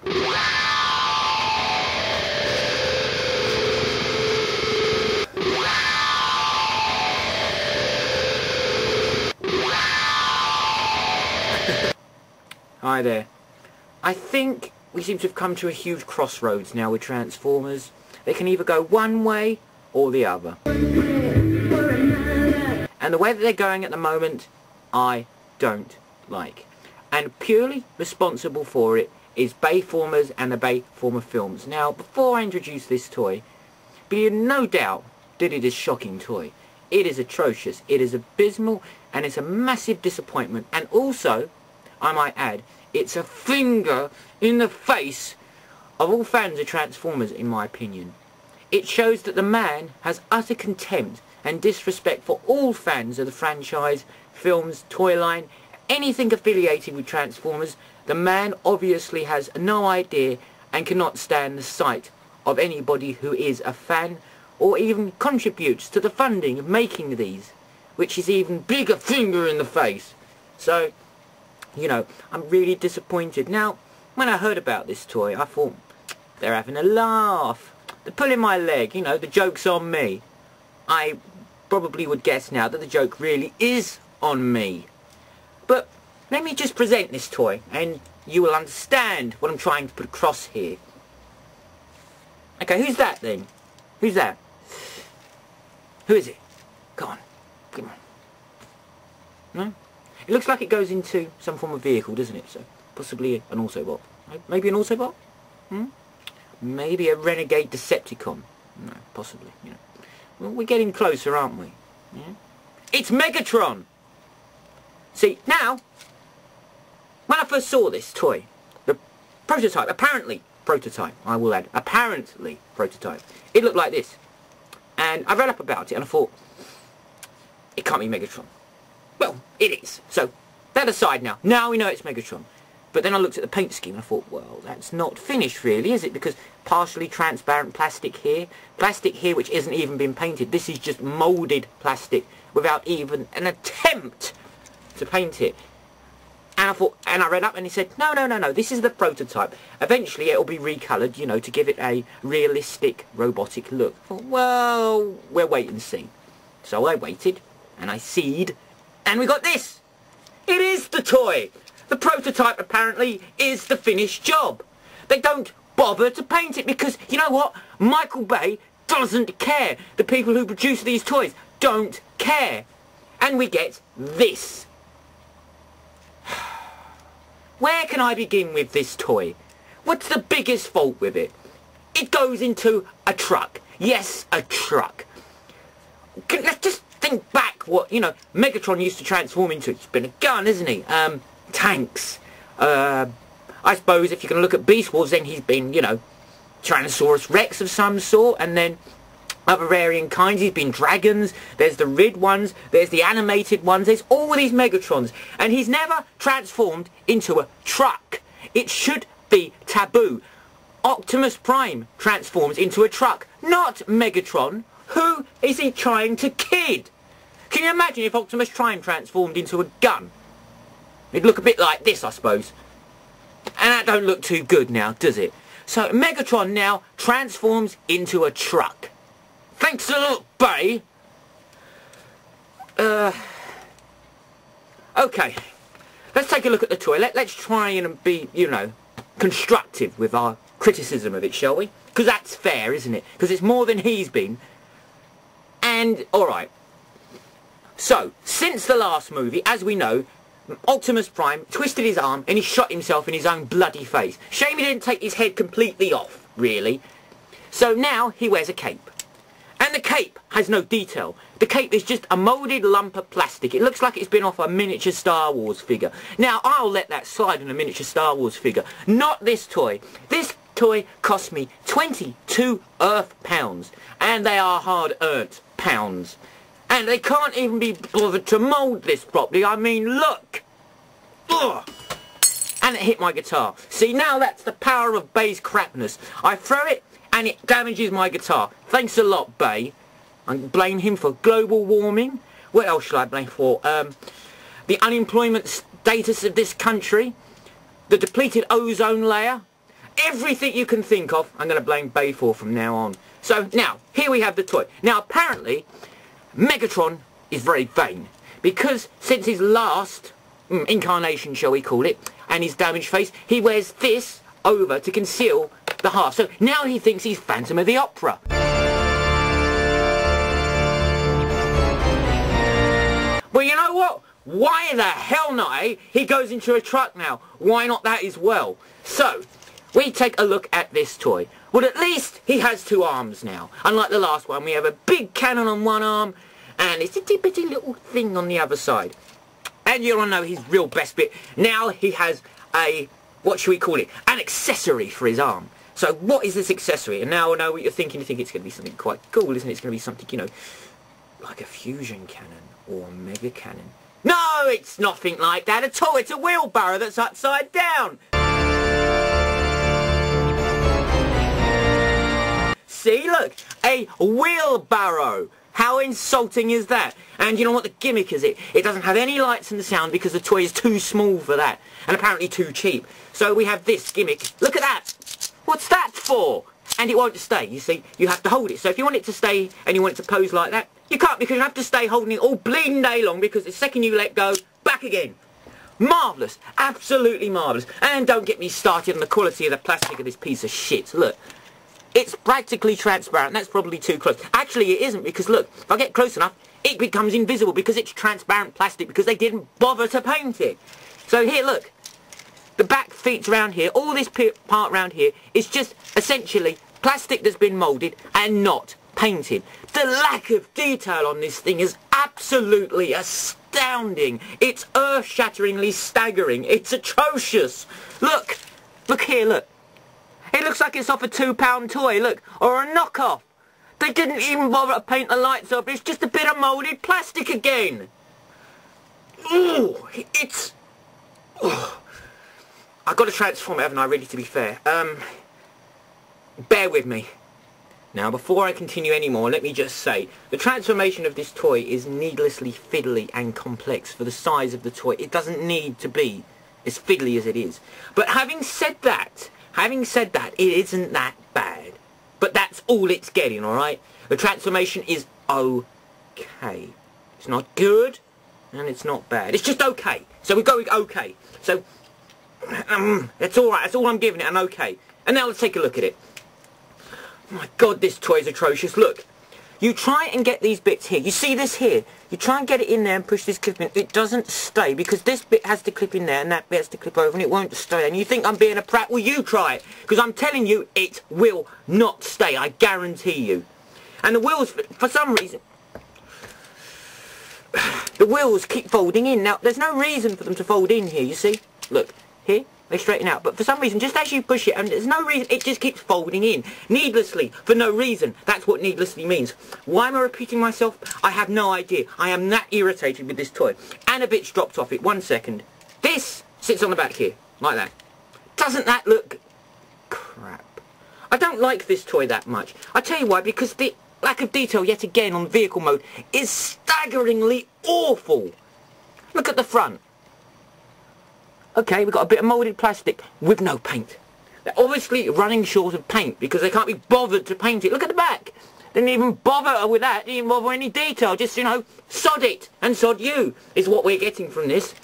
Hi there. I think we seem to have come to a huge crossroads now with Transformers. They can either go one way or the other. And the way that they're going at the moment, I don't like. And purely responsible for it is Bayformers and the Bayformer films. Now, before I introduce this toy, be in no doubt that it is a shocking toy. It is atrocious, it is abysmal, and it's a massive disappointment. And also, I might add, it's a finger in the face of all fans of Transformers, in my opinion. It shows that the man has utter contempt and disrespect for all fans of the franchise, films, toy line, anything affiliated with Transformers. The man obviously has no idea and cannot stand the sight of anybody who is a fan or even contributes to the funding of making these, which is even bigger finger in the face. So, you know, I'm really disappointed. Now, when I heard about this toy, I thought, they're having a laugh. They're pulling my leg, you know, the joke's on me. I probably would guess now that the joke really is on me. But let me just present this toy and you will understand what I'm trying to put across here. Okay, who's that then? Who's that? Who is it? Go on. Come on. No? It looks like it goes into some form of vehicle, doesn't it? So, possibly an Autobot. Maybe an Autobot? Maybe a renegade Decepticon. No, possibly, you know. Well, we're getting closer, aren't we? Yeah? It's Megatron! See, now, when I first saw this toy, the prototype, apparently prototype, I will add, apparently prototype, it looked like this. And I read up about it and I thought, it can't be Megatron. Well, it is. So, that aside now. Now we know it's Megatron. But then I looked at the paint scheme and I thought, well, that's not finished really, is it? Because partially transparent plastic here which isn't even been painted. This is just moulded plastic without even an attempt to paint it. And I thought, and I read up and he said, no, this is the prototype. Eventually it'll be recoloured, you know, to give it a realistic robotic look. I thought, well, we'll wait and see. So I waited and I seed. And we got this! It is the toy! The prototype apparently is the finished job. They don't bother to paint it because, you know what? Michael Bay doesn't care. The people who produce these toys don't care. And we get this. Where can I begin with this toy? What's the biggest fault with it? It goes into a truck. Yes, a truck. Let's just think back what, you know, Megatron used to transform into. It's been a gun, isn't he? Tanks. I suppose if you can look at Beast Wars, then he's been, you know, Tyrannosaurus Rex of some sort, and then other varying kinds. He's been dragons, there's the red ones, there's the animated ones, there's all these Megatrons, and he's never transformed into a truck. It should be taboo. Optimus Prime transforms into a truck, not Megatron. Who is he trying to kid? Can you imagine if Optimus Prime transformed into a gun? It'd look a bit like this, I suppose. And that don't look too good now, does it? So Megatron now transforms into a truck. Thanks a lot, Bay. Okay. Let's take a look at the toy. Let's try and be, you know, constructive with our criticism of it, shall we? Because that's fair, isn't it? Because it's more than he's been. And, alright. So, since the last movie, as we know, Optimus Prime twisted his arm and he shot himself in his own bloody face. Shame he didn't take his head completely off, really. So now he wears a cape. And the cape has no detail. The cape is just a moulded lump of plastic. It looks like it's been off a miniature Star Wars figure. Now, I'll let that slide in a miniature Star Wars figure. Not this toy. This toy cost me 22 Earth pounds. And they are hard-earned pounds. And they can't even be bothered to mould this properly. I mean, look! Ugh! And it hit my guitar. See, now that's the power of Bay's crapness. I throw it, and it damages my guitar. Thanks a lot, Bay. I blame him for global warming. What else should I blame for? The unemployment status of this country. The depleted ozone layer. Everything you can think of, I'm going to blame Bay for from now on. So, now, here we have the toy. Now, apparently, Megatron is very vain. Because since his last incarnation, shall we call it, and his damaged face, he wears this over to conceal the heart. So, now he thinks he's Phantom of the Opera. Well, you know what? Why the hell not, eh? He goes into a truck now. Why not that as well? So, we take a look at this toy. Well, at least he has two arms now. Unlike the last one, we have a big cannon on one arm, and it's a itty bitty little thing on the other side. And you all know his real best bit. Now he has a, what should we call it? An accessory for his arm. So, what is this accessory? And now I know what you're thinking. You think it's going to be something quite cool, isn't it? It's going to be something, you know, like a fusion cannon or a mega cannon. No, it's nothing like that at all. It's a wheelbarrow that's upside down. See, look, a wheelbarrow. How insulting is that? And you know what the gimmick is? It doesn't have any lights and the sound because the toy is too small for that. And apparently too cheap. So we have this gimmick. Look at that. What's that for? And it won't stay, you see. You have to hold it. So if you want it to stay and you want it to pose like that, you can't, because you have to stay holding it all bleeding day long, because the second you let go, back again. Marvellous. Absolutely marvellous. And don't get me started on the quality of the plastic of this piece of shit. Look. It's practically transparent. That's probably too close. Actually, it isn't, because look, if I get close enough, it becomes invisible because it's transparent plastic, because they didn't bother to paint it. So here, look. The back feet around here, all this part around here, is just essentially plastic that's been moulded and not painted. The lack of detail on this thing is absolutely astounding. It's earth-shatteringly staggering. It's atrocious. Look. Look here, look. It looks like it's off a £2 toy, look, or a knockoff. They didn't even bother to paint the lights up. It's just a bit of moulded plastic again. Ooh, it's... Ooh. I've got to transform it, haven't I, really, to be fair. Bear with me. Now, before I continue anymore, let me just say, the transformation of this toy is needlessly fiddly and complex for the size of the toy. It doesn't need to be as fiddly as it is. But having said that, it isn't that bad. But that's all it's getting, alright? The transformation is okay. It's not good, and it's not bad. It's just okay. So we go with okay. So, it's alright. That's all I'm giving it, an okay. And now let's take a look at it. Oh my god, this toy is atrocious. Look. You try and get these bits here. You see this here? You try and get it in there and push this clip in. It doesn't stay, because this bit has to clip in there and that bit has to clip over, and it won't stay. And you think I'm being a prat? Well, you try it. Because I'm telling you, it will not stay. I guarantee you. And the wheels, for some reason... the wheels keep folding in. Now, there's no reason for them to fold in here, you see? Look, here. They straighten out, but for some reason, just as you push it, and there's no reason, it just keeps folding in. Needlessly, for no reason. That's what needlessly means. Why am I repeating myself? I have no idea. I am that irritated with this toy. And a bit's dropped off it. 1 second. This sits on the back here, like that. Doesn't that look... crap. I don't like this toy that much. I tell you why, because the lack of detail, yet again, on vehicle mode, is staggeringly awful. Look at the front. Okay, we've got a bit of moulded plastic with no paint. They're obviously running short of paint because they can't be bothered to paint it. Look at the back. They didn't even bother with that. They didn't bother any detail. Just, you know, sod it and sod you is what we're getting from this.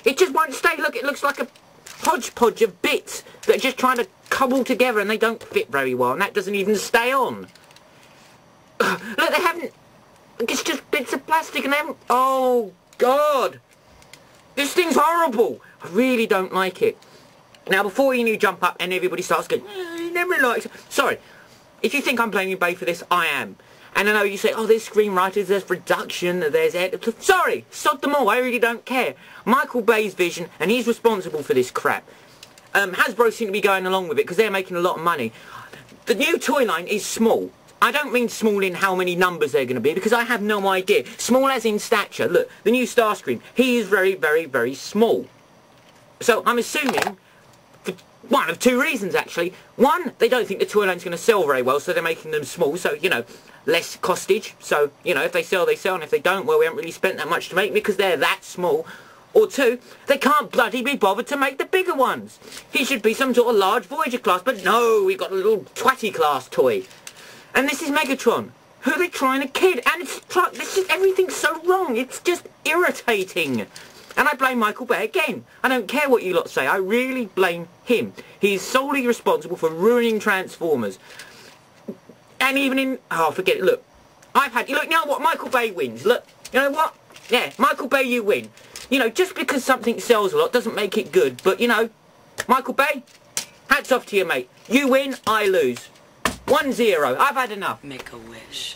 It just won't stay. Look, it looks like a hodgepodge of bits that are just trying to cobble together, and they don't fit very well, and that doesn't even stay on. Look, they haven't... It's just bits of plastic and they haven't... Oh, God. This thing's horrible. I really don't like it. Now, before you jump up and everybody starts going, you never liked it. Sorry. If you think I'm blaming Bay for this, I am. And I know you say, oh, there's screenwriters, there's production, there's... Sorry, sod them all. I really don't care. Michael Bay's vision, and he's responsible for this crap. Hasbro seem to be going along with it because they're making a lot of money. The new toy line is small. I don't mean small in how many numbers they're going to be, because I have no idea. Small as in stature. Look, the new Starscream, he is very, very, very small. So I'm assuming, for one of two reasons actually. One, they don't think the toy line's going to sell very well, so they're making them small, so, you know, less costage. So, you know, if they sell, they sell, and if they don't, well, we haven't really spent that much to make because they're that small. Or two, they can't bloody be bothered to make the bigger ones. He should be some sort of large Voyager class, but no, we've got a little twatty class toy. And this is Megatron. Who are they trying to kid? And everything's so wrong. It's just irritating. And I blame Michael Bay again. I don't care what you lot say. I really blame him. He's solely responsible for ruining Transformers. And even in... Oh, forget it. Look. Look, you know what? Michael Bay wins. Look. You know what? Yeah, Michael Bay, you win. You know, just because something sells a lot doesn't make it good. But, you know, Michael Bay, hats off to you, mate. You win, I lose. 1-0. I've had enough. Make a wish.